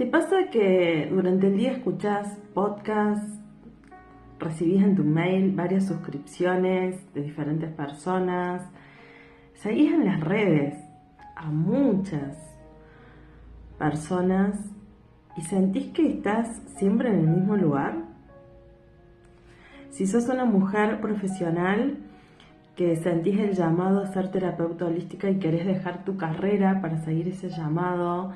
¿Te pasa que durante el día escuchás podcasts, recibís en tu mail varias suscripciones de diferentes personas, seguís en las redes a muchas personas y sentís que estás siempre en el mismo lugar? Si sos una mujer profesional que sentís el llamado a ser terapeuta holística y querés dejar tu carrera para seguir ese llamado,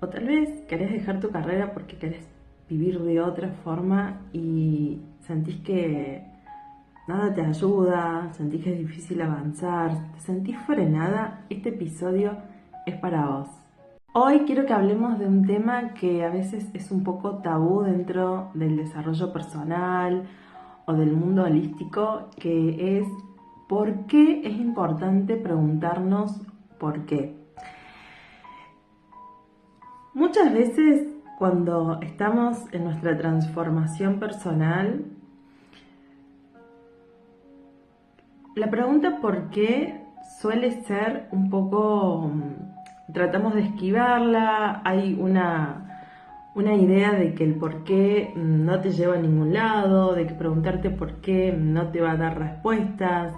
o tal vez querés dejar tu carrera porque querés vivir de otra forma y sentís que nada te ayuda, sentís que es difícil avanzar, te sentís frenada, este episodio es para vos. Hoy quiero que hablemos de un tema que a veces es un poco tabú dentro del desarrollo personal o del mundo holístico, que es ¿por qué es importante preguntarnos por qué? Muchas veces cuando estamos en nuestra transformación personal, la pregunta por qué suele ser un poco, tratamos de esquivarla, hay una idea de que el por qué no te lleva a ningún lado, de que preguntarte por qué no te va a dar respuestas,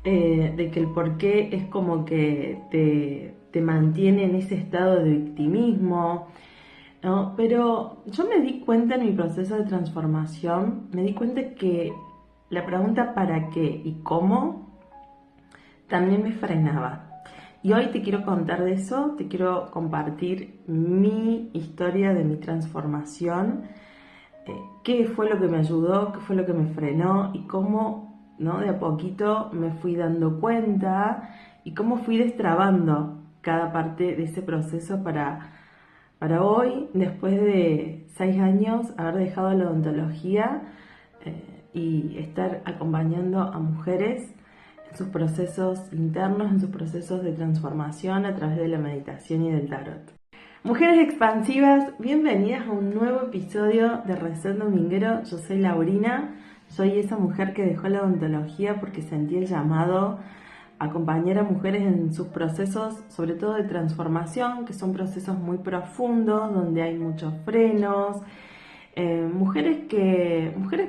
de que el por qué es como que te mantiene en ese estado de victimismo, ¿no? Pero yo me di cuenta en mi proceso de transformación, me di cuenta que la pregunta para qué y cómo también me frenaba. Y hoy te quiero contar de eso, te quiero compartir mi historia de mi transformación, qué fue lo que me ayudó, qué fue lo que me frenó y cómo, ¿no?, de a poquito me fui dando cuenta y cómo fui destrabando cada parte de ese proceso para hoy, después de 6 años, haber dejado la odontología y estar acompañando a mujeres en sus procesos internos, en sus procesos de transformación a través de la meditación y del tarot. Mujeres expansivas, bienvenidas a un nuevo episodio de Reset Dominguero. Yo soy Laurina, soy esa mujer que dejó la odontología porque sentí el llamado a acompañar a mujeres en sus procesos, sobre todo de transformación, que son procesos muy profundos, donde hay muchos frenos. Mujeres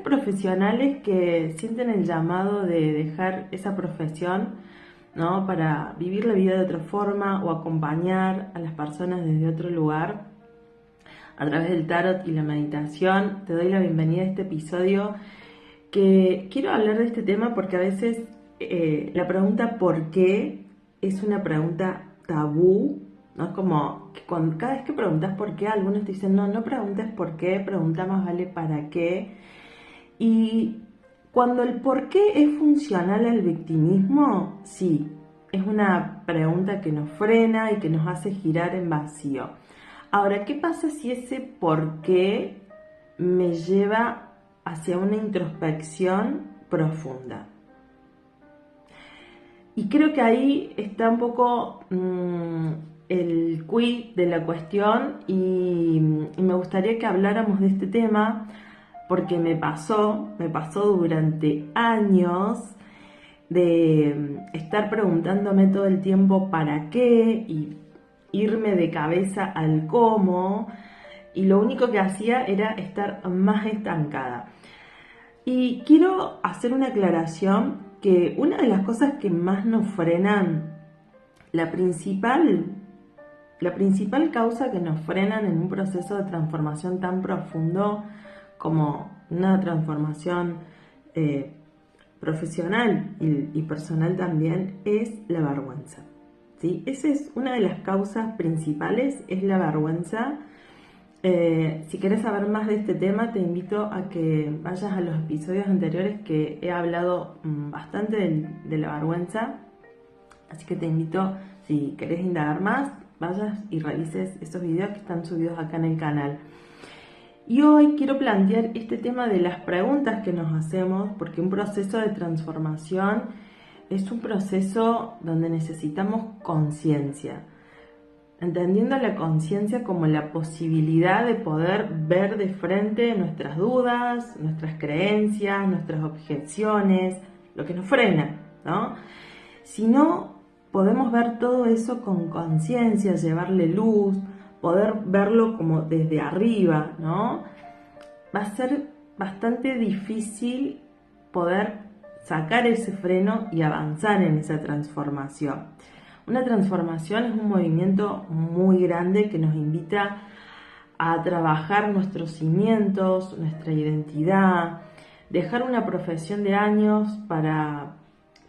profesionales que sienten el llamado de dejar esa profesión, ¿no?, para vivir la vida de otra forma o acompañar a las personas desde otro lugar a través del tarot y la meditación. Te doy la bienvenida a este episodio, que quiero hablar de este tema porque a veces la pregunta ¿por qué? Es una pregunta tabú, ¿no? Es como que cada vez que preguntas por qué, algunos te dicen no preguntes por qué, pregunta más vale para qué. Y cuando el por qué es funcional al victimismo, sí, es una pregunta que nos frena y que nos hace girar en vacío. Ahora, ¿qué pasa si ese por qué me lleva hacia una introspección profunda? Y creo que ahí está un poco el quid de la cuestión y me gustaría que habláramos de este tema porque me pasó durante años de estar preguntándome todo el tiempo para qué y irme de cabeza al cómo, y lo único que hacía era estar más estancada. Y quiero hacer una aclaración, que una de las cosas que más nos frenan, la principal causa que nos frenan en un proceso de transformación tan profundo como una transformación profesional y personal también, es la vergüenza, ¿sí? Esa es una de las causas principales, es la vergüenza. Si querés saber más de este tema, te invito a que vayas a los episodios anteriores, que he hablado bastante de la vergüenza. Así que te invito, si querés indagar más, vayas y revises esos videos que están subidos acá en el canal. Y hoy quiero plantear este tema de las preguntas que nos hacemos, porque un proceso de transformación es un proceso donde necesitamos conciencia. Entendiendo la conciencia como la posibilidad de poder ver de frente nuestras dudas, nuestras creencias, nuestras objeciones, lo que nos frena, ¿no? Si no podemos ver todo eso con conciencia, llevarle luz, poder verlo como desde arriba, ¿no? Va a ser bastante difícil poder sacar ese freno y avanzar en esa transformación. Una transformación es un movimiento muy grande que nos invita a trabajar nuestros cimientos, nuestra identidad, dejar una profesión de años para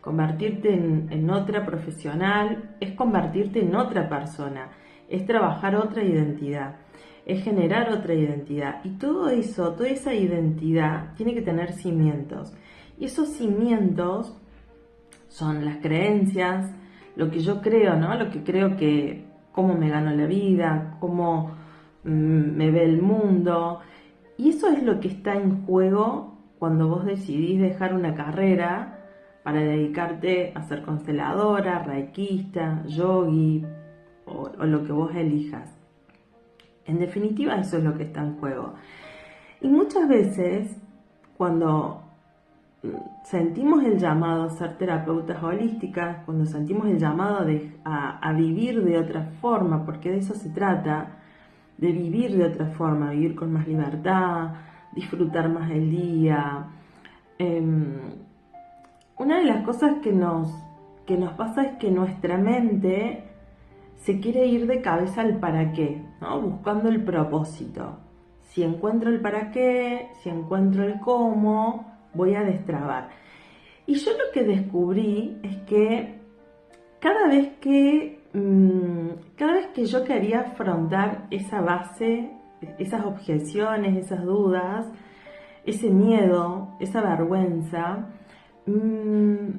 convertirte en otra profesional, es convertirte en otra persona, es trabajar otra identidad, es generar otra identidad. Y todo eso, toda esa identidad tiene que tener cimientos. Y esos cimientos son las creencias, lo que yo creo, ¿no? Lo que creo que, cómo me gano la vida, cómo me ve el mundo. Y eso es lo que está en juego cuando vos decidís dejar una carrera para dedicarte a ser consteladora, reikista, yogi o lo que vos elijas. En definitiva, eso es lo que está en juego. Y muchas veces, cuando sentimos el llamado a ser terapeutas holísticas, cuando sentimos el llamado a vivir de otra forma, porque de eso se trata, de vivir de otra forma, vivir con más libertad, disfrutar más el día. Una de las cosas que nos pasa es que nuestra mente se quiere ir de cabeza al para qué, ¿no? Buscando el propósito. Si encuentro el para qué, si encuentro el cómo, voy a destrabar. Y yo lo que descubrí es que cada vez que yo quería afrontar esa base, esas objeciones, esas dudas, ese miedo, esa vergüenza, mi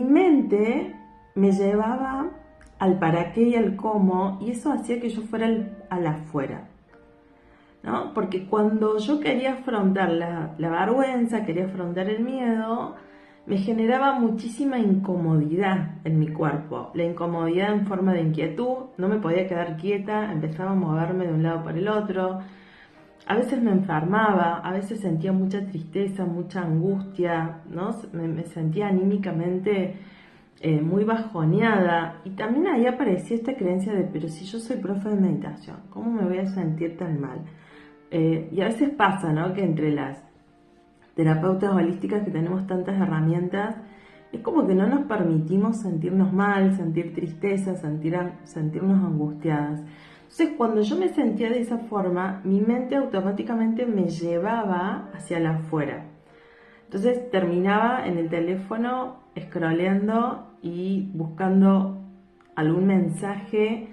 mente me llevaba al para qué y al cómo, y eso hacía que yo fuera al afuera, ¿no? Porque cuando yo quería afrontar la vergüenza, quería afrontar el miedo, me generaba muchísima incomodidad en mi cuerpo. La incomodidad en forma de inquietud, no me podía quedar quieta, empezaba a moverme de un lado para el otro. A veces me enfermaba, a veces sentía mucha tristeza, mucha angustia, ¿no? Me sentía anímicamente muy bajoneada. Y también ahí aparecía esta creencia de, pero si yo soy profe de meditación, ¿cómo me voy a sentir tan mal? Y a veces pasa, ¿no? Que entre las terapeutas holísticas que tenemos tantas herramientas, es como que no nos permitimos sentirnos mal, sentir tristeza, sentirnos angustiadas. Entonces, cuando yo me sentía de esa forma, mi mente automáticamente me llevaba hacia la afuera. Entonces, terminaba en el teléfono scrolleando y buscando algún mensaje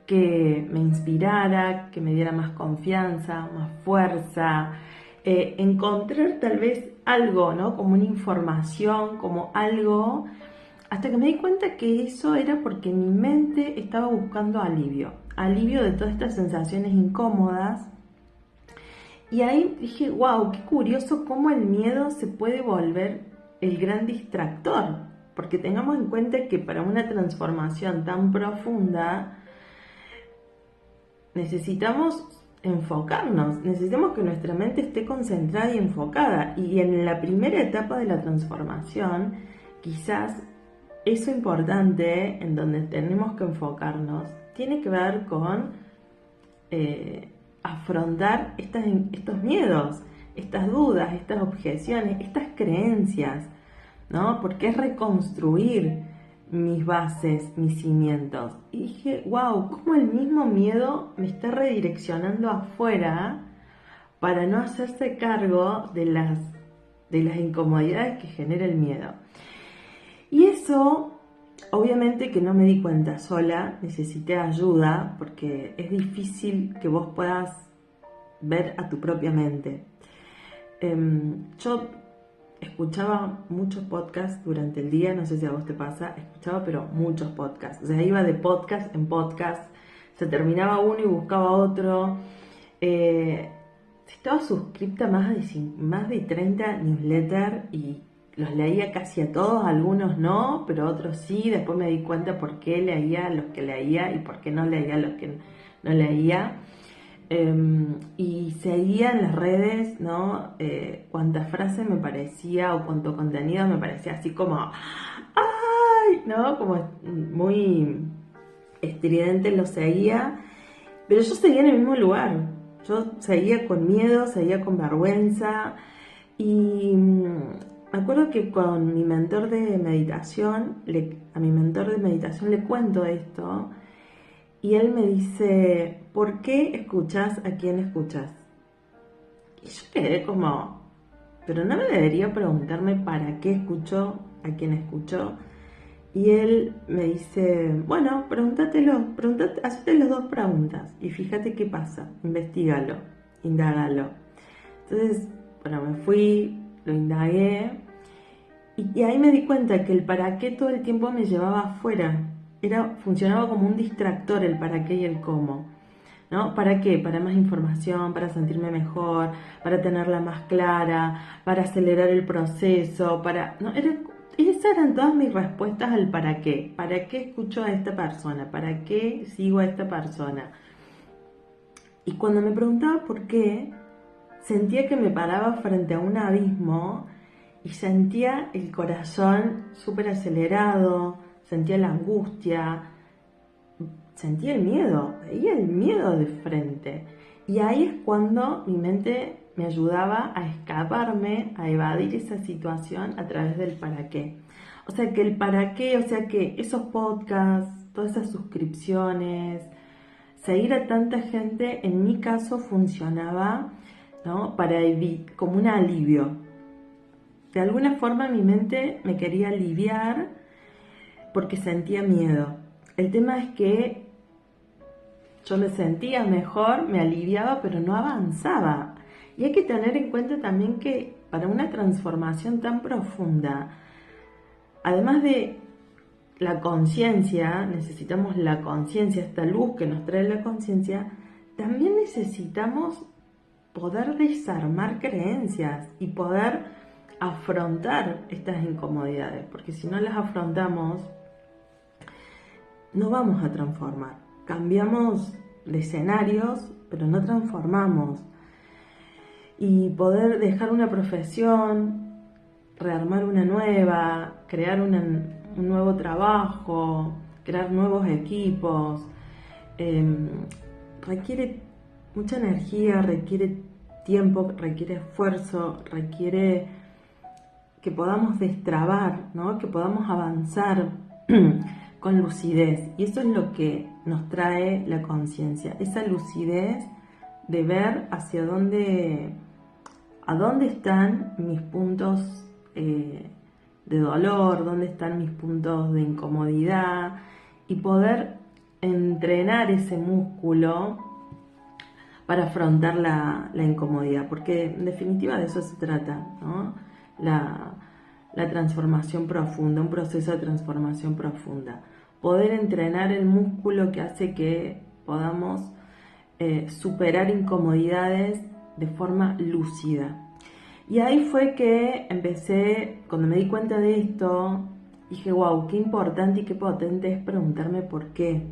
que me inspirara, que me diera más confianza, más fuerza, encontrar tal vez algo, ¿no? Como una información, como algo, hasta que me di cuenta que eso era porque mi mente estaba buscando alivio de todas estas sensaciones incómodas. Y ahí dije, wow, qué curioso cómo el miedo se puede volver el gran distractor, porque tengamos en cuenta que para una transformación tan profunda necesitamos enfocarnos, necesitamos que nuestra mente esté concentrada y enfocada. Y en la primera etapa de la transformación, quizás eso importante en donde tenemos que enfocarnos tiene que ver con afrontar estos miedos, estas dudas, estas objeciones, estas creencias, ¿no? Porque es reconstruir mis bases, mis cimientos. Y dije, wow, cómo el mismo miedo me está redireccionando afuera para no hacerse cargo de las incomodidades que genera el miedo. Y eso, obviamente que no me di cuenta sola, necesité ayuda, porque es difícil que vos puedas ver a tu propia mente. Yo escuchaba muchos podcasts durante el día, no sé si a vos te pasa, escuchaba pero muchos podcasts, o sea, iba de podcast en podcast, se terminaba uno y buscaba otro. Estaba suscripta a más de 30 newsletters y los leía casi a todos, algunos no, pero otros sí. Después me di cuenta por qué leía los que leía y por qué no leía los que no leía. Y seguía en las redes, ¿no? Cuántas frases me parecía o cuánto contenido me parecía así como, ¡ay! ¿No? Como muy estridente lo seguía. Pero yo seguía en el mismo lugar, yo seguía con miedo, seguía con vergüenza y me acuerdo que con mi mentor de meditación, a mi mentor de meditación le cuento esto y él me dice, ¿por qué escuchas a quien escuchas? Y yo quedé como, pero no me debería preguntarme para qué escucho a quien escucho. Y él me dice, bueno, hazte las dos preguntas y fíjate qué pasa, investigalo, indágalo. Entonces, bueno, me fui, lo indagué y ahí me di cuenta que el para qué todo el tiempo me llevaba afuera. Funcionaba como un distractor el para qué y el cómo. ¿No? ¿Para qué? Para más información, para sentirme mejor, para tenerla más clara, para acelerar el proceso, esas eran todas mis respuestas al para qué. ¿Para qué escucho a esta persona? ¿Para qué sigo a esta persona? Y cuando me preguntaba por qué, sentía que me paraba frente a un abismo y sentía el corazón súper acelerado, sentía la angustia, sentía el miedo, veía el miedo de frente. Y ahí es cuando mi mente me ayudaba a escaparme, a evadir esa situación a través del para qué. O sea que el para qué, o sea que esos podcasts, todas esas suscripciones, seguir a tanta gente, en mi caso funcionaba, ¿no? Como un alivio. De alguna forma mi mente me quería aliviar porque sentía miedo. El tema es que yo me sentía mejor, me aliviaba, pero no avanzaba. Y hay que tener en cuenta también que para una transformación tan profunda, además de la conciencia, necesitamos la conciencia, esta luz que nos trae la conciencia, también necesitamos poder desarmar creencias y poder afrontar estas incomodidades, porque si no las afrontamos, no vamos a transformar. Cambiamos de escenarios, pero no transformamos. Y poder dejar una profesión, rearmar una nueva, crear un nuevo trabajo, crear nuevos equipos, requiere mucha energía, requiere tiempo, requiere esfuerzo, requiere que podamos destrabar, ¿no? Que podamos avanzar con lucidez. Y eso es lo que nos trae la conciencia, esa lucidez de ver hacia a dónde están mis puntos de dolor, dónde están mis puntos de incomodidad y poder entrenar ese músculo para afrontar la incomodidad, porque en definitiva de eso se trata, ¿no? La transformación profunda, un proceso de transformación profunda. Poder entrenar el músculo que hace que podamos superar incomodidades de forma lúcida. Y ahí fue que empecé, cuando me di cuenta de esto, dije, wow, qué importante y qué potente es preguntarme por qué.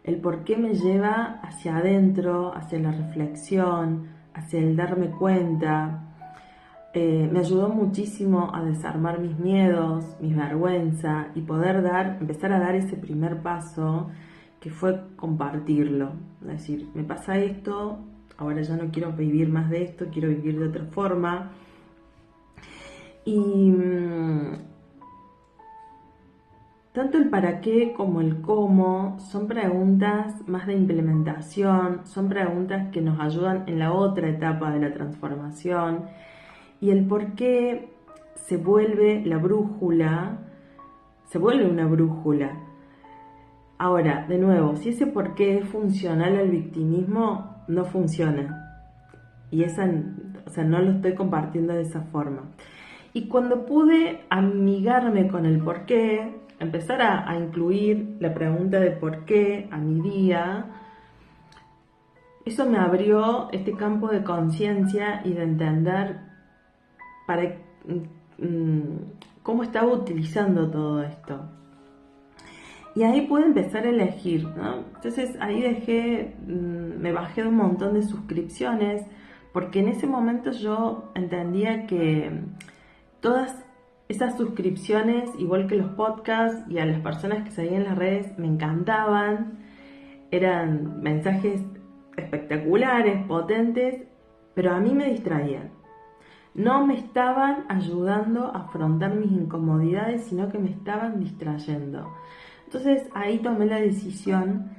El por qué me lleva hacia adentro, hacia la reflexión, hacia el darme cuenta. Me ayudó muchísimo a desarmar mis miedos, mis vergüenzas y poder empezar a dar ese primer paso que fue compartirlo. Es decir, me pasa esto, ahora ya no quiero vivir más de esto, quiero vivir de otra forma. Y tanto el para qué como el cómo son preguntas más de implementación, son preguntas que nos ayudan en la otra etapa de la transformación. Y el por qué se vuelve la brújula, se vuelve una brújula. Ahora, de nuevo, si ese por qué es funcional al victimismo, no funciona. Y no lo estoy compartiendo de esa forma. Y cuando pude amigarme con el por qué, empezar a incluir la pregunta de por qué a mi día, eso me abrió este campo de conciencia y de entender cómo estaba utilizando todo esto. Y ahí pude empezar a elegir, ¿no? Entonces ahí me bajé de un montón de suscripciones, porque en ese momento yo entendía que todas esas suscripciones, igual que los podcasts y a las personas que seguían en las redes, me encantaban. Eran mensajes espectaculares, potentes, pero a mí me distraían. No me estaban ayudando a afrontar mis incomodidades, sino que me estaban distrayendo. Entonces ahí tomé la decisión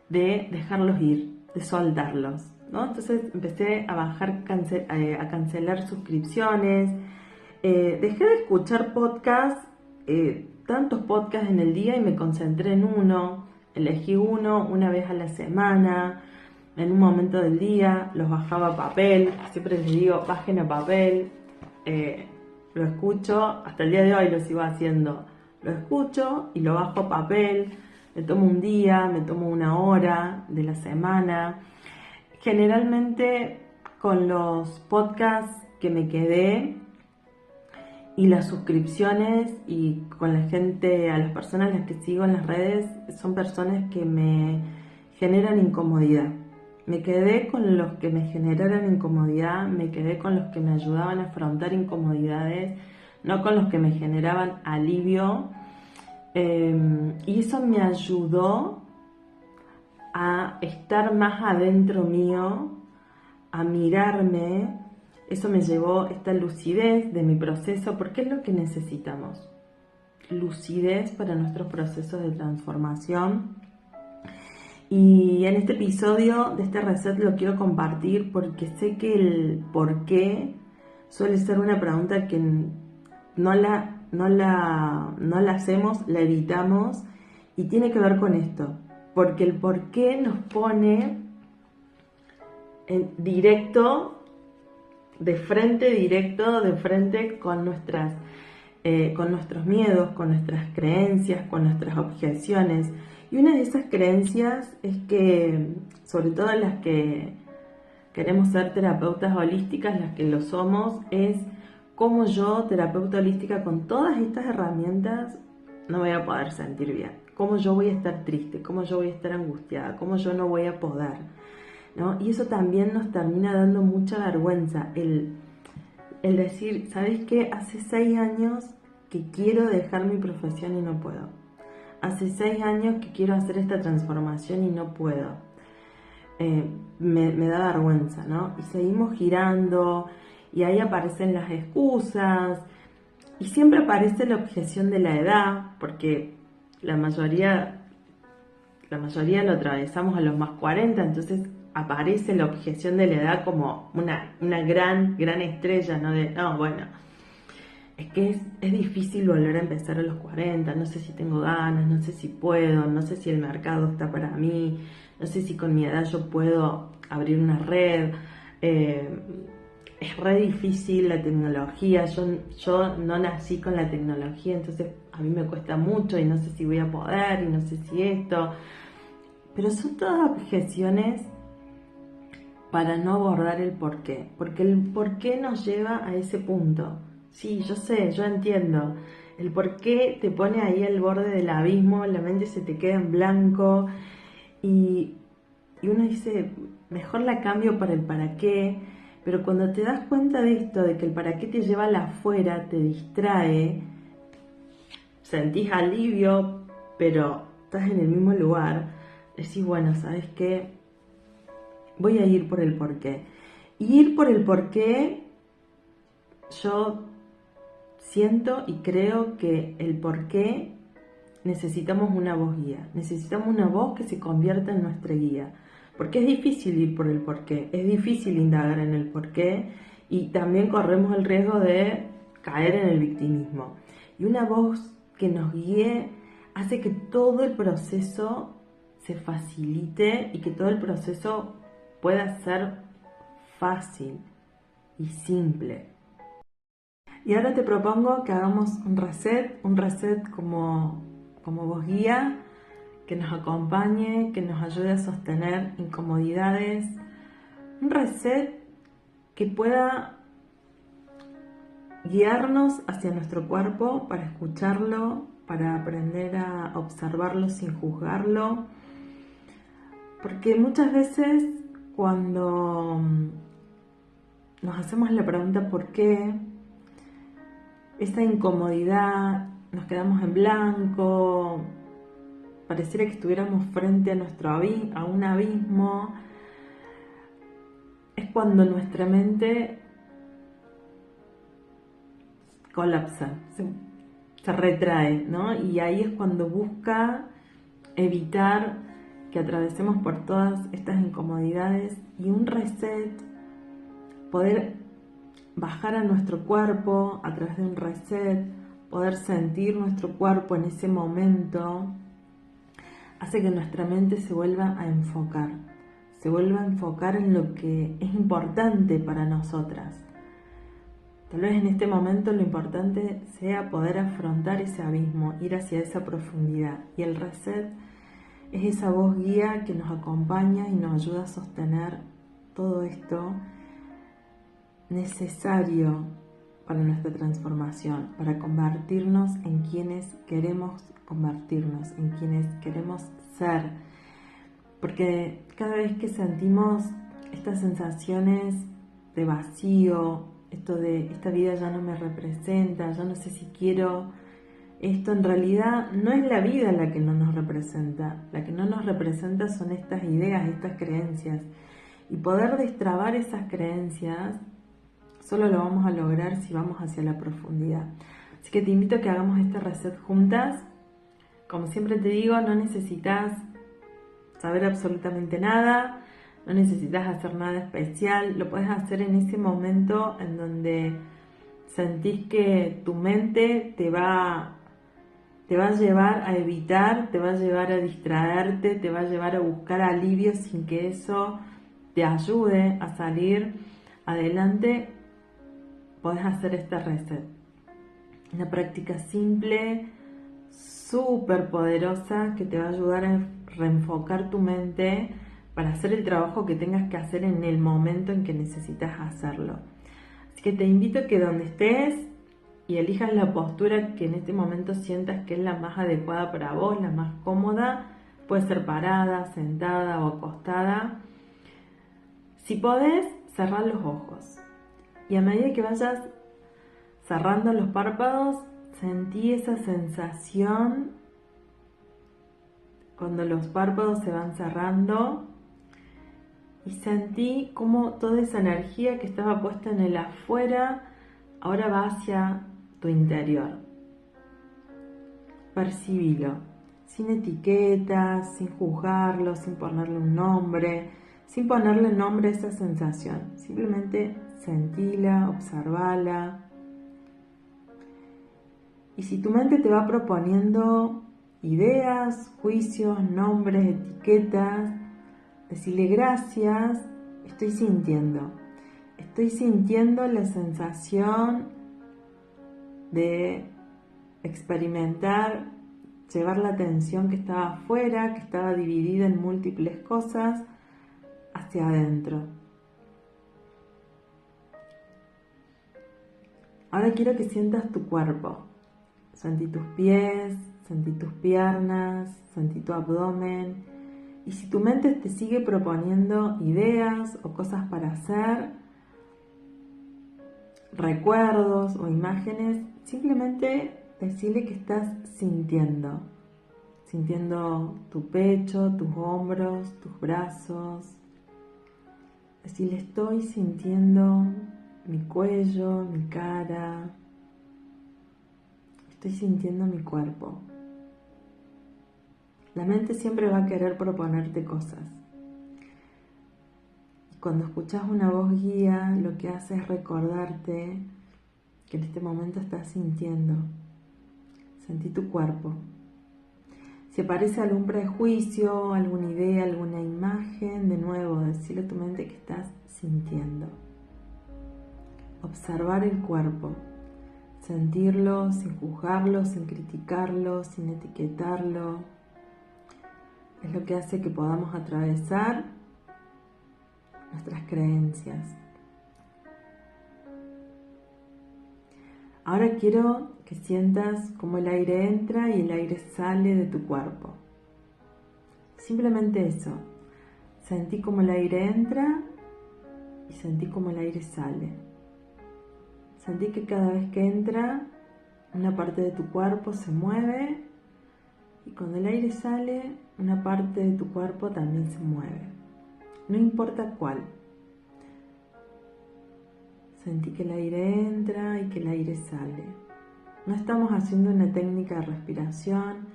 de dejarlos ir, de soltarlos, ¿no? Entonces empecé a a cancelar suscripciones, dejé de escuchar podcasts, tantos podcasts en el día, y me concentré en uno, elegí uno una vez a la semana, en un momento del día, los bajaba a papel, siempre les digo, bajen a papel, lo escucho, hasta el día de hoy lo sigo haciendo, lo escucho y lo bajo a papel, me tomo un día, me tomo una hora de la semana. Generalmente con los podcasts que me quedé y las suscripciones y con la gente, a las personas a las que sigo en las redes, son personas que me generan incomodidad. Me quedé con los que me generaran incomodidad, me quedé con los que me ayudaban a afrontar incomodidades, no con los que me generaban alivio. Y eso me ayudó a estar más adentro mío, a mirarme. Eso me llevó esta lucidez de mi proceso, porque es lo que necesitamos. Lucidez para nuestros procesos de transformación. Y en este episodio de este reset lo quiero compartir porque sé que el por qué suele ser una pregunta que no la hacemos, la evitamos, y tiene que ver con esto. Porque el por qué nos pone en directo de frente con con nuestros miedos, con nuestras creencias, con nuestras objeciones. Y una de esas creencias es que, sobre todo las que queremos ser terapeutas holísticas, las que lo somos, es cómo yo, terapeuta holística, con todas estas herramientas, no voy a poder sentir bien. Cómo yo voy a estar triste, cómo yo voy a estar angustiada, cómo yo no voy a poder, ¿no? Y eso también nos termina dando mucha vergüenza, el decir, ¿sabes qué? Hace 6 años que quiero dejar mi profesión y no puedo. Hace 6 años que quiero hacer esta transformación y no puedo. Me da vergüenza, ¿no? Y seguimos girando y ahí aparecen las excusas y siempre aparece la objeción de la edad, porque la mayoría lo atravesamos a los más 40, entonces aparece la objeción de la edad como una gran estrella, ¿no? No, bueno, es que es difícil volver a empezar a los 40, no sé si tengo ganas, no sé si puedo, no sé si el mercado está para mí, no sé si con mi edad yo puedo abrir una red. Es re difícil la tecnología, yo no nací con la tecnología, entonces a mí me cuesta mucho y no sé si voy a poder y no sé si esto. Pero son todas objeciones para no abordar el porqué, porque el porqué nos lleva a ese punto. Sí, yo sé, yo entiendo. El porqué te pone ahí al borde del abismo, la mente se te queda en blanco y uno dice, mejor la cambio para el para qué, pero cuando te das cuenta de esto, de que el para qué te lleva al afuera, te distrae, sentís alivio, pero estás en el mismo lugar, decís, bueno, ¿sabes qué? Voy a ir por el porqué. Y ir por el porqué, yo siento y creo que el porqué necesitamos una voz guía. Necesitamos una voz que se convierta en nuestra guía. Porque es difícil ir por el porqué, es difícil indagar en el porqué y también corremos el riesgo de caer en el victimismo. Y una voz que nos guíe hace que todo el proceso se facilite y que todo el proceso pueda ser fácil y simple. Y ahora te propongo que hagamos un reset como voz guía, que nos acompañe, que nos ayude a sostener incomodidades. Un reset que pueda guiarnos hacia nuestro cuerpo para escucharlo, para aprender a observarlo sin juzgarlo. Porque muchas veces cuando nos hacemos la pregunta ¿por qué? Esa incomodidad, nos quedamos en blanco, pareciera que estuviéramos frente a a un abismo, cuando nuestra mente colapsa, se retrae, ¿no? Y ahí es cuando busca evitar que atravesemos por todas estas incomodidades y un reset, poder bajar a nuestro cuerpo a través de un reset, poder sentir nuestro cuerpo en ese momento, hace que nuestra mente se vuelva a enfocar en lo que es importante para nosotras. Tal vez en este momento lo importante sea poder afrontar ese abismo, ir hacia esa profundidad. Y el reset es esa voz guía que nos acompaña y nos ayuda a sostener todo esto necesario para nuestra transformación, para convertirnos en quienes queremos convertirnos, en quienes queremos ser. Porque cada vez que sentimos estas sensaciones de vacío, esto de esta vida ya no me representa, ya no sé si quiero esto, en realidad no es la vida la que no nos representa. La que no nos representa son estas ideas, estas creencias. Y poder destrabar esas creencias solo lo vamos a lograr si vamos hacia la profundidad. Así que te invito a que hagamos este reset juntas. Como siempre te digo, no necesitas saber absolutamente nada, no necesitas hacer nada especial, lo puedes hacer en ese momento en donde sentís que tu mente te va a llevar a evitar, te va a llevar a distraerte, te va a llevar a buscar alivio sin que eso te ayude a salir adelante. Podés hacer este reset. Una práctica simple, súper poderosa, que te va a ayudar a reenfocar tu mente para hacer el trabajo que tengas que hacer en el momento en que necesitas hacerlo. Así que te invito a que donde estés y elijas la postura que en este momento sientas que es la más adecuada para vos, la más cómoda. Puede ser parada, sentada o acostada. Si podés, cerrar los ojos. Y a medida que vayas cerrando los párpados, sentí esa sensación cuando los párpados se van cerrando y sentí como toda esa energía que estaba puesta en el afuera ahora va hacia tu interior. Percibilo, sin etiquetas, sin juzgarlo, sin ponerle un nombre, sin ponerle nombre a esa sensación. Simplemente sentila, observala. Y si tu mente te va proponiendo ideas, juicios, nombres, etiquetas, decirle gracias, estoy sintiendo la sensación de experimentar, llevar la atención que estaba afuera, que estaba dividida en múltiples cosas, hacia adentro. Ahora quiero que sientas tu cuerpo. Sentí tus pies, sentí tus piernas, sentí tu abdomen. Y si tu mente te sigue proponiendo ideas o cosas para hacer, recuerdos o imágenes, simplemente decirle que estás sintiendo tu pecho, tus hombros, tus brazos. Decirle estoy sintiendo mi cuello, mi cara. Estoy sintiendo mi cuerpo. La mente siempre va a querer proponerte cosas. Y cuando escuchas una voz guía, lo que hace es recordarte que en este momento estás sintiendo. Sentí tu cuerpo. Si aparece algún prejuicio, alguna idea, alguna imagen, de nuevo, decirle a tu mente que estás sintiendo. Observar el cuerpo. Sentirlo sin juzgarlo, sin criticarlo, sin etiquetarlo. Es lo que hace que podamos atravesar nuestras creencias. Ahora quiero que sientas cómo el aire entra y el aire sale de tu cuerpo. Simplemente eso. Sentí cómo el aire entra y sentí cómo el aire sale. Sentí que cada vez que entra, una parte de tu cuerpo se mueve y cuando el aire sale, una parte de tu cuerpo también se mueve. No importa cuál. Sentí que el aire entra y que el aire sale. No estamos haciendo una técnica de respiración,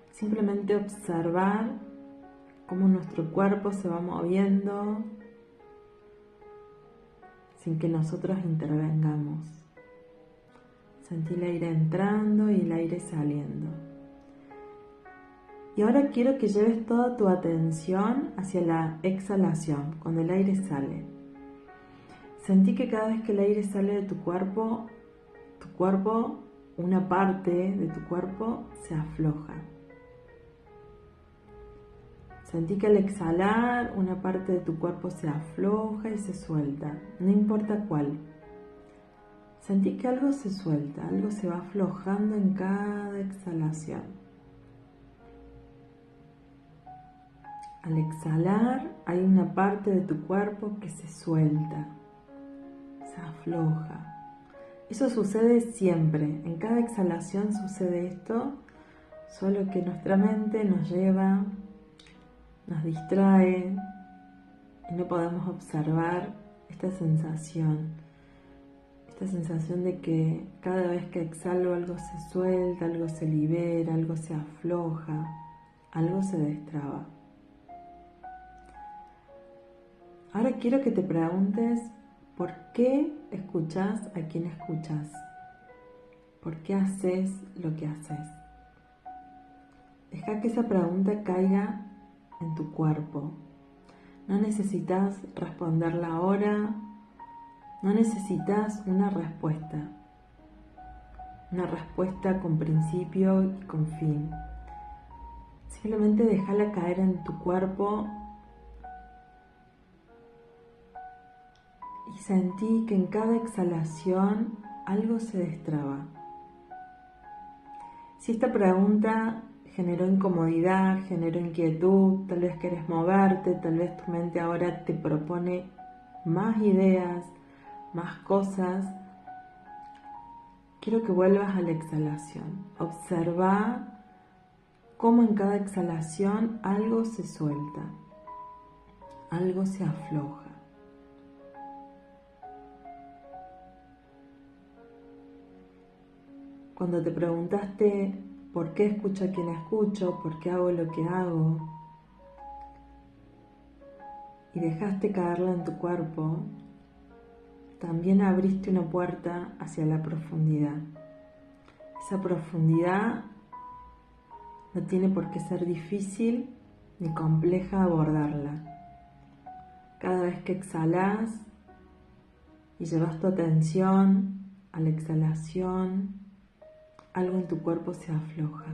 simplemente observar cómo nuestro cuerpo se va moviendo sin que nosotros intervengamos. Sentí el aire entrando y el aire saliendo. Y ahora quiero que lleves toda tu atención hacia la exhalación, cuando el aire sale. Sentí que cada vez que el aire sale de tu cuerpo, una parte de tu cuerpo se afloja. Sentí que al exhalar, una parte de tu cuerpo se afloja y se suelta, no importa cuál. Sentí que algo se suelta, algo se va aflojando en cada exhalación. Al exhalar, hay una parte de tu cuerpo que se suelta, se afloja. Eso sucede siempre, en cada exhalación sucede esto, solo que nuestra mente nos lleva, nos distrae y no podemos observar esta sensación de que cada vez que exhalo algo se suelta, algo se libera, algo se afloja, algo se destraba. Ahora quiero que te preguntes por qué escuchas a quien escuchas, por qué haces lo que haces. Deja que esa pregunta caiga en tu cuerpo. No necesitas responderla ahora, no necesitas una respuesta con principio y con fin. Simplemente déjala caer en tu cuerpo y sentí que en cada exhalación algo se destraba. Si esta pregunta generó incomodidad, generó inquietud, tal vez querés moverte, tal vez tu mente ahora te propone más ideas, más cosas, quiero que vuelvas a la exhalación. Observa cómo en cada exhalación algo se suelta, algo se afloja. Cuando te preguntaste por qué escucho a quien escucho, por qué hago lo que hago, y dejaste caerla en tu cuerpo, también abriste una puerta hacia la profundidad. Esa profundidad no tiene por qué ser difícil ni compleja abordarla. Cada vez que exhalas y llevas tu atención a la exhalación, algo en tu cuerpo se afloja.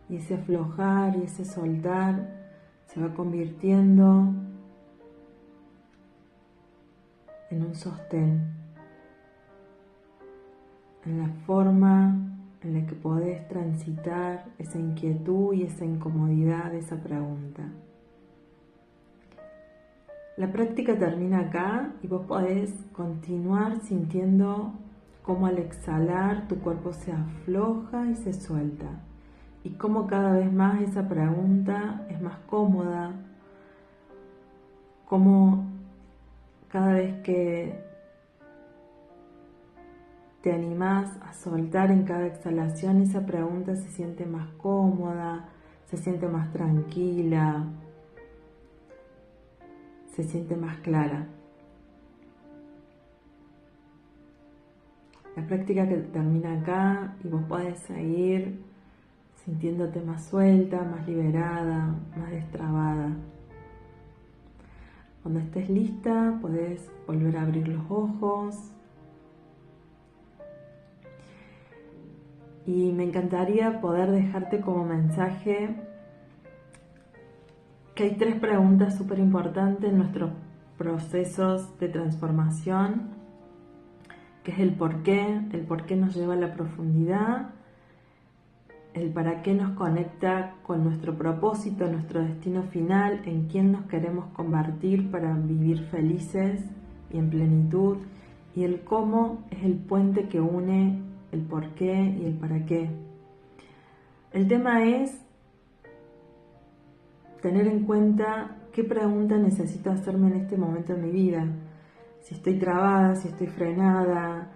Y ese aflojar y ese soltar se va convirtiendo en un sostén, en la forma en la que podés transitar esa inquietud y esa incomodidad de esa pregunta. La práctica termina acá y vos podés continuar sintiendo cómo al exhalar tu cuerpo se afloja y se suelta, y cómo cada vez más esa pregunta es más cómoda, cómo cada vez que te animás a soltar en cada exhalación, esa pregunta se siente más cómoda, se siente más tranquila, se siente más clara. La práctica que termina acá y vos podés seguir sintiéndote más suelta, más liberada, más destrabada. Cuando estés lista, podés volver a abrir los ojos. Y me encantaría poder dejarte como mensaje que hay 3 preguntas súper importantes en nuestros procesos de transformación, que es el por qué nos lleva a la profundidad, el para qué nos conecta con nuestro propósito, nuestro destino final, en quién nos queremos convertir para vivir felices y en plenitud, y el cómo es el puente que une el por qué y el para qué. El tema es tener en cuenta qué pregunta necesito hacerme en este momento de mi vida, si estoy trabada, si estoy frenada,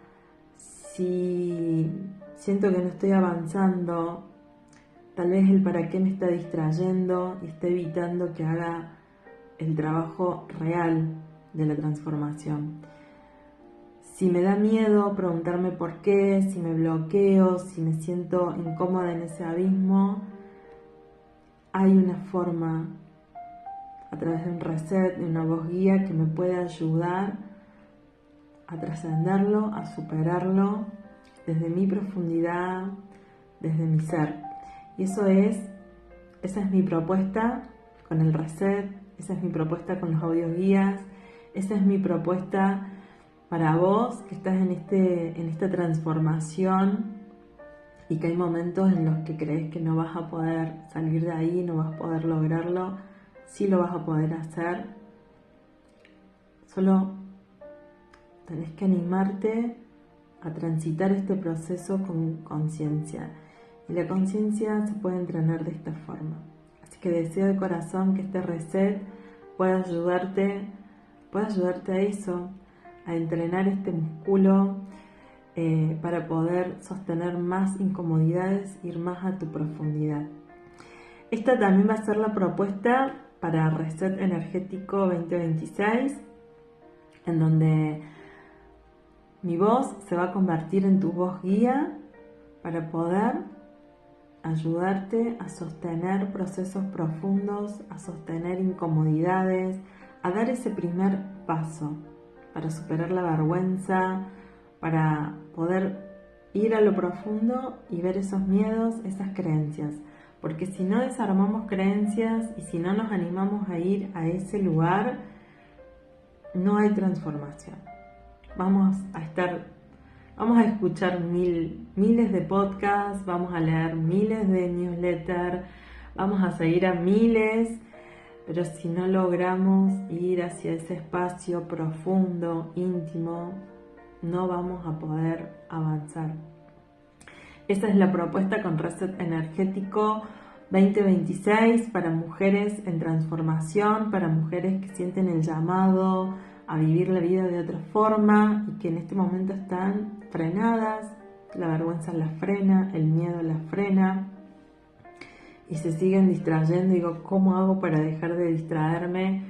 si siento que no estoy avanzando, tal vez el para qué me está distrayendo y está evitando que haga el trabajo real de la transformación. Si me da miedo preguntarme por qué, si me bloqueo, si me siento incómoda en ese abismo, hay una forma a través de un reset, de una voz guía que me puede ayudar a trascenderlo, a superarlo desde mi profundidad, desde mi ser. Y esa es mi propuesta con el reset, esa es mi propuesta con los audios guías, esa es mi propuesta para vos que estás en esta transformación y que hay momentos en los que crees que no vas a poder salir de ahí, no vas a poder lograrlo. Sí lo vas a poder hacer, solo tenés que animarte a transitar este proceso con conciencia. Y la conciencia se puede entrenar de esta forma. Así que deseo de corazón que este reset pueda ayudarte a eso, a entrenar este músculo para poder sostener más incomodidades, ir más a tu profundidad. Esta también va a ser la propuesta para Reset Energético 2026, en donde mi voz se va a convertir en tu voz guía para poder ayudarte a sostener procesos profundos, a sostener incomodidades, a dar ese primer paso para superar la vergüenza, para poder ir a lo profundo y ver esos miedos, esas creencias. Porque si no desarmamos creencias y si no nos animamos a ir a ese lugar, no hay transformación. Vamos a escuchar miles de podcasts, vamos a leer miles de newsletters, vamos a seguir a miles, pero si no logramos ir hacia ese espacio profundo, íntimo, no vamos a poder avanzar. Esa es la propuesta con Reset Energético 2026 para mujeres en transformación, para mujeres que sienten el llamado a vivir la vida de otra forma y que en este momento están frenadas, la vergüenza las frena, el miedo las frena y se siguen distrayendo. Digo, ¿cómo hago para dejar de distraerme?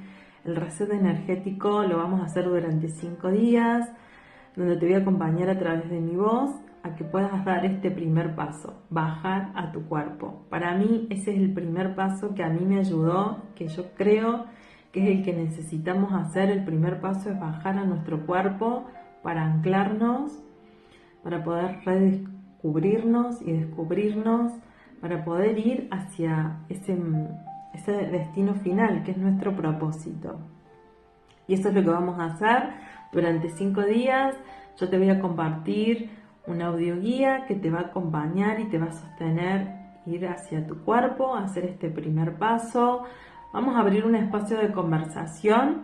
El reset energético lo vamos a hacer durante 5 días, donde te voy a acompañar a través de mi voz a que puedas dar este primer paso, bajar a tu cuerpo. Para mí ese es el primer paso que a mí me ayudó, que yo creo que es el que necesitamos hacer. El primer paso es bajar a nuestro cuerpo para anclarnos, para poder redescubrirnos y descubrirnos, para poder ir hacia ese destino final, que es nuestro propósito. Y eso es lo que vamos a hacer durante 5 días. Yo te voy a compartir un audio guía que te va a acompañar y te va a sostener ir hacia tu cuerpo, hacer este primer paso. Vamos a abrir un espacio de conversación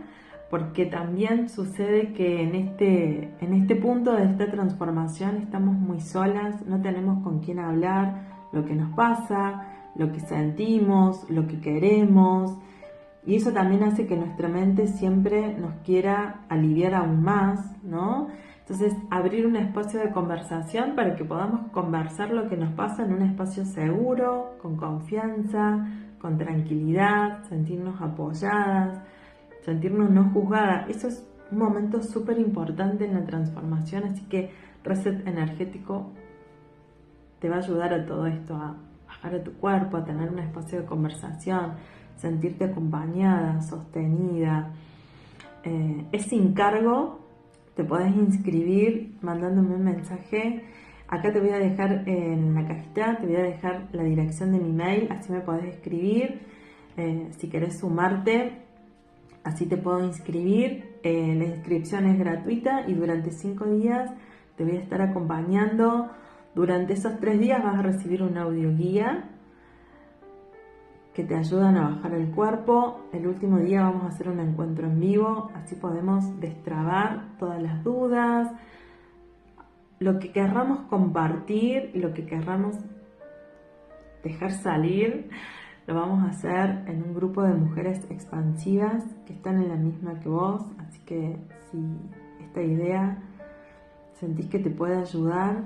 porque también sucede que en este punto de esta transformación estamos muy solas, no tenemos con quién hablar lo que nos pasa, lo que sentimos, lo que queremos, y eso también hace que nuestra mente siempre nos quiera aliviar aún más, ¿no? Entonces, abrir un espacio de conversación para que podamos conversar lo que nos pasa en un espacio seguro, con confianza, con tranquilidad, sentirnos apoyadas, sentirnos no juzgadas. Eso es un momento súper importante en la transformación, así que Reset Energético te va a ayudar a todo esto, a bajar a tu cuerpo, a tener un espacio de conversación, sentirte acompañada, sostenida. Es sin cargo, te podés inscribir mandándome un mensaje. Acá te voy a dejar en la cajita, te voy a dejar la dirección de mi mail, así me podés escribir. Si querés sumarte, así te puedo inscribir. La inscripción es gratuita y durante 5 días te voy a estar acompañando. Durante esos 3 días vas a recibir un audio guía que te ayudan a bajar el cuerpo. El último día vamos a hacer un encuentro en vivo, así podemos destrabar todas las dudas, lo que querramos compartir, lo que querramos dejar salir. Lo vamos a hacer en un grupo de mujeres expansivas que están en la misma que vos, así que si esta idea sentís que te puede ayudar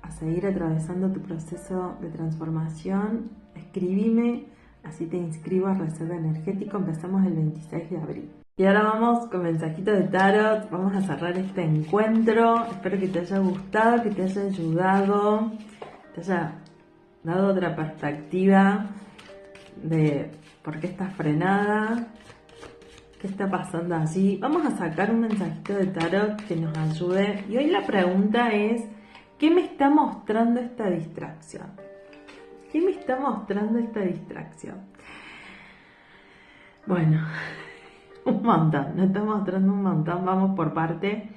a seguir atravesando tu proceso de transformación, escribime, así te inscribo a Reserva Energético. Empezamos el 26 de abril. Y ahora vamos con mensajito de tarot. Vamos a cerrar este encuentro. Espero que te haya gustado, que te haya ayudado, te haya dado otra perspectiva de por qué estás frenada, qué está pasando allí. Vamos a sacar un mensajito de tarot que nos ayude. Y hoy la pregunta es: ¿qué me está mostrando esta distracción? ¿Qué me está mostrando esta distracción? Bueno, un montón, nos está mostrando un montón. Vamos por parte,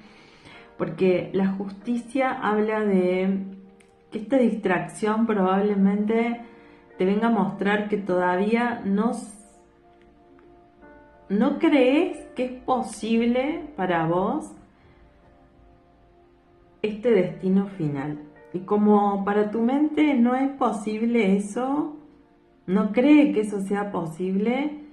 porque la justicia habla de que esta distracción probablemente te venga a mostrar que todavía no crees que es posible para vos este destino final. Y como para tu mente no es posible eso, no cree que eso sea posible,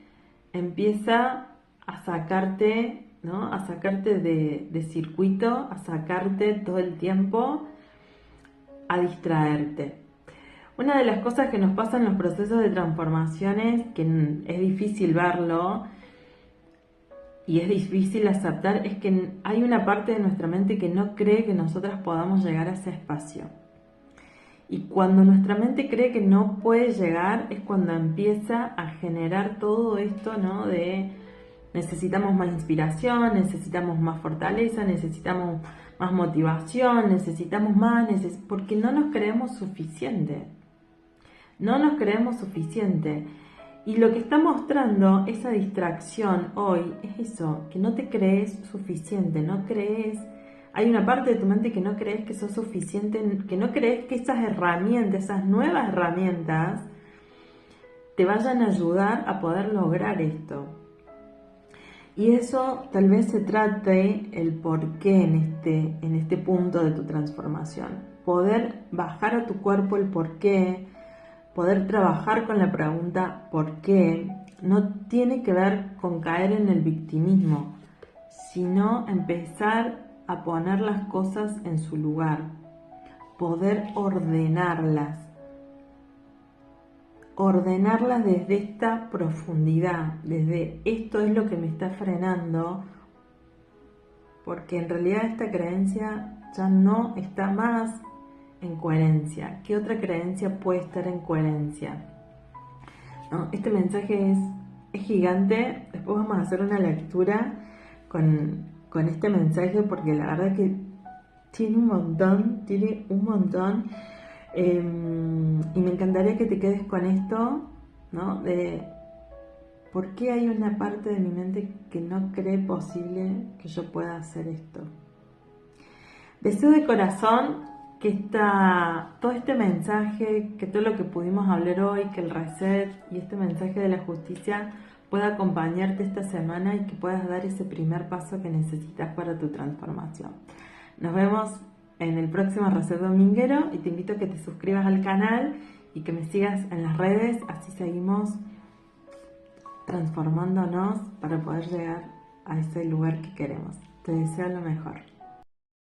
empieza a sacarte, ¿no? A sacarte de circuito, a sacarte todo el tiempo, a distraerte. Una de las cosas que nos pasa en los procesos de transformaciones, que es difícil verlo y es difícil aceptar, es que hay una parte de nuestra mente que no cree que nosotras podamos llegar a ese espacio. Y cuando nuestra mente cree que no puede llegar, es cuando empieza a generar todo esto, ¿no? De necesitamos más inspiración, necesitamos más fortaleza, necesitamos más motivación, necesitamos más, porque no nos creemos suficiente. No nos creemos suficiente. Y lo que está mostrando esa distracción hoy es eso, que no te crees suficiente, no crees, hay una parte de tu mente que no crees que sos suficiente, que no crees que esas herramientas, esas nuevas herramientas, te vayan a ayudar a poder lograr esto. Y eso tal vez se trate el porqué en este punto de tu transformación. Poder bajar a tu cuerpo el porqué, poder trabajar con la pregunta ¿por qué? No tiene que ver con caer en el victimismo, sino empezar a poner las cosas en su lugar, poder ordenarlas desde esta profundidad, desde esto es lo que me está frenando, porque en realidad esta creencia ya no está más en coherencia. ¿Qué otra creencia puede estar en coherencia? ¿No? Este mensaje es gigante. Después vamos a hacer una lectura con este mensaje, porque la verdad que tiene un montón. Y me encantaría que te quedes con esto, ¿no? De por qué hay una parte de mi mente que no cree posible que yo pueda hacer esto. Deseo de corazón que todo este mensaje, que todo lo que pudimos hablar hoy, que el reset y este mensaje de la justicia pueda acompañarte esta semana y que puedas dar ese primer paso que necesitas para tu transformación. Nos vemos en el próximo reset dominguero y te invito a que te suscribas al canal y que me sigas en las redes, así seguimos transformándonos para poder llegar a ese lugar que queremos. Te deseo lo mejor.